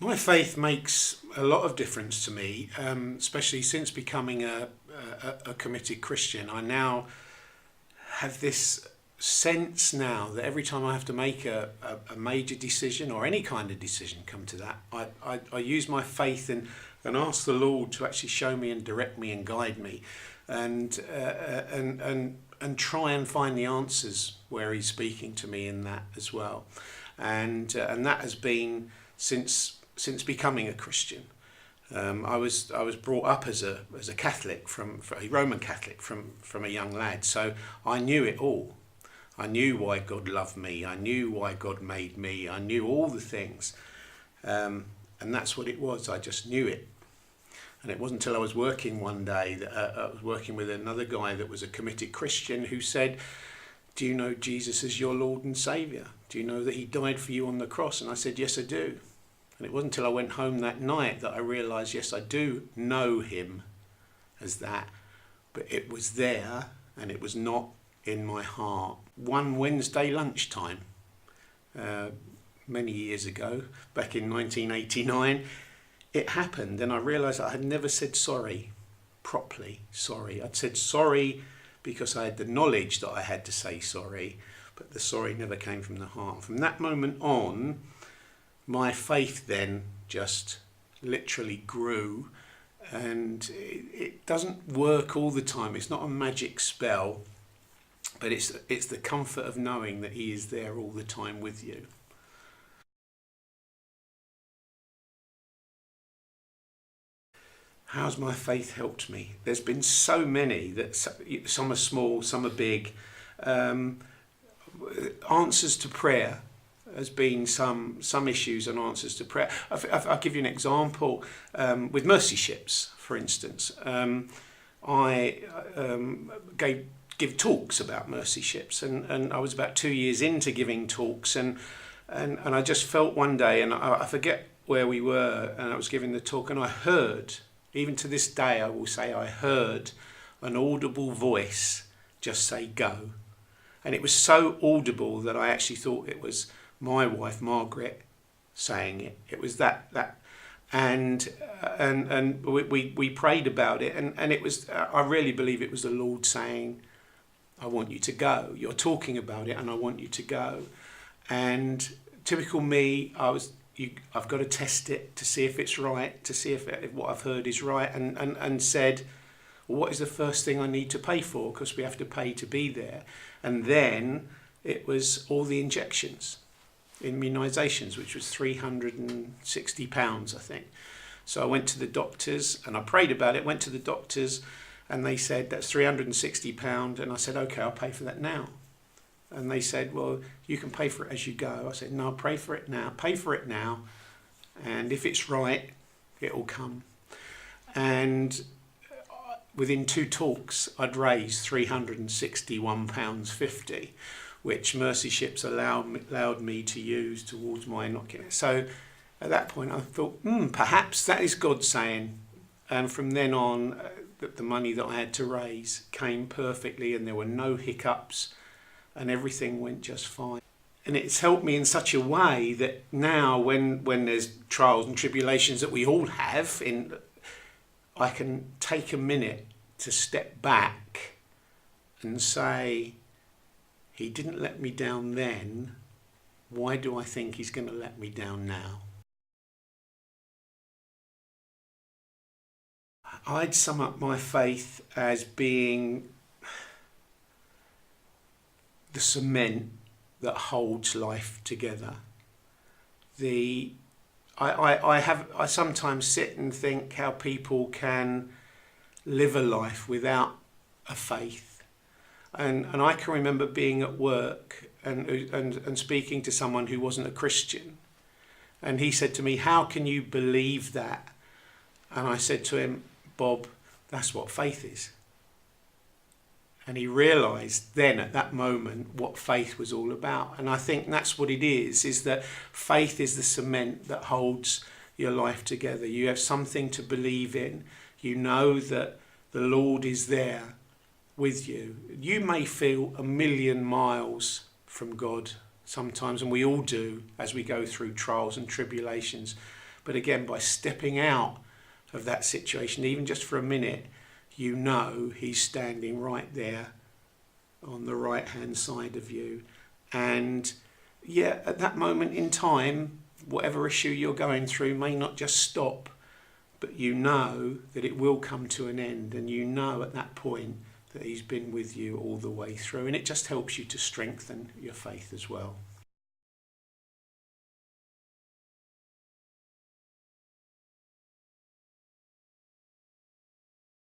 My faith makes a lot of difference to me, especially since becoming a committed Christian. I now have this sense now that every time I have to make a major decision, or any kind of decision, come to that, I use my faith and ask the Lord to actually show me and direct me and guide me, and try and find the answers where He's speaking to me in that as well, and that has been since becoming a Christian. I was brought up as a Catholic, from a Roman Catholic from a young lad, so I knew it all. I knew why God loved me. I knew why God made me. I knew all the things, and that's what it was. I just knew it. And it wasn't until I was working one day that I was working with another guy that was a committed Christian, who said, "Do you know Jesus as your Lord and Saviour? Do you know that He died for you on the cross?" And I said, "Yes, I do." And it wasn't until I went home that night that I realised, yes, I do know Him as that, but it was there and it was not in my heart. One Wednesday lunchtime, many years ago, back in 1989, it happened, and I realised I had never said sorry properly. Sorry. I'd said sorry because I had the knowledge that I had to say sorry, but the sorry never came from the heart. From that moment on, my faith then just literally grew, and it doesn't work all the time. It's not a magic spell, but it's the comfort of knowing that He is there all the time with you. How's my faith helped me? There's been so many, that some are small, some are big. Answers to prayer has been some issues and answers to prayer. I'll give you an example. With Mercy Ships, for instance, I give talks about Mercy Ships, and I was about 2 years into giving talks, and I just felt one day, and I forget where we were, and I was giving the talk, and I heard, even to this day I will say, I heard an audible voice just say, "Go." And it was so audible that I actually thought it was my wife Margaret saying it. It was that, and we prayed about it, and it was, I really believe it was the Lord saying, "I want you to go. You're talking about it, and I want you to go." And typical me, I've got to test it to see if it's right, to see if what I've heard is right, and said, well, what is the first thing I need to pay for? Because we have to pay to be there. And then it was all the injections, immunisations, which was £360, I think. So I went to the doctors, and I prayed about it, went to the doctors, and they said, that's £360. And I said, okay, I'll pay for that now. And they said, well, you can pay for it as you go. I said, no, pay for it now. And if it's right, it'll come. And within 2 talks, I'd raised £361.50, which Mercy Ships allowed me to use towards my inoculation. So at that point, I thought, perhaps that is God saying. And from then on, the money that I had to raise came perfectly, and there were no hiccups, and everything went just fine. And it's helped me in such a way that now when there's trials and tribulations that we all have, I can take a minute to step back and say, He didn't let me down then. Why do I think He's going to let me down now? I'd sum up my faith as being the cement that holds life together. I sometimes sit and think how people can live a life without a faith, and I can remember being at work and speaking to someone who wasn't a Christian, and he said to me, "How can you believe that?" And I said to him, "Bob, that's what faith is." And he realised then at that moment what faith was all about. And I think that's what it is that faith is the cement that holds your life together. You have something to believe in. You know that the Lord is there with you. You may feel a million miles from God sometimes, and we all do as we go through trials and tribulations. But again, by stepping out of that situation, even just for a minute, you know he's standing right there on the right hand side of you. And yeah, at that moment in time, whatever issue you're going through may not just stop, but you know that it will come to an end, and you know at that point that he's been with you all the way through, and it just helps you to strengthen your faith as well.